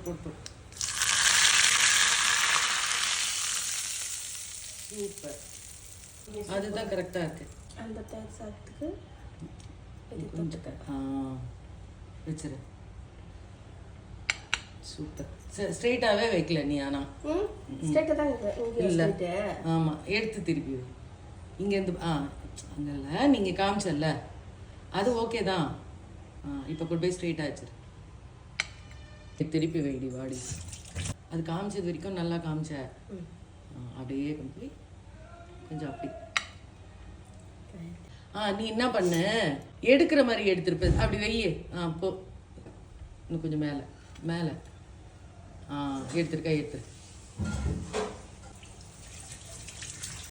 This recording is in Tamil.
போடு. சூப்பர். அதுதான் கரெக்டாக இருக்கு. அந்த தயிர் சாதத்துக்கு கொஞ்சம் வச்சிரு. சூப்பர். ஸ்ட்ரெயிட்டாகவே வைக்கல நீ. ஆனால் இல்லை, ஆமாம், எடுத்து திருப்பி வை. இங்கேருந்து அங்கே இல்லை, நீங்கள் காமிச்சல்ல அது ஓகே தான். இப்போ கொண்டு போய் ஸ்ட்ரெயிட்டாக வச்சிரு. திருப்பி வைடி வாடி. அது காமிச்சது வரைக்கும் நல்லா காமிச்ச. அப்படியே கொண்டு போய் கொஞ்சம் அப்படி. நீ என்ன பண்ண, எடுக்கிற மாதிரி எடுத்துருப்ப. அப்படி வெய்ய. போ, இன்னும் கொஞ்சம் மேலே மேலே. எடுத்துருக்கா, எடுத்துரு.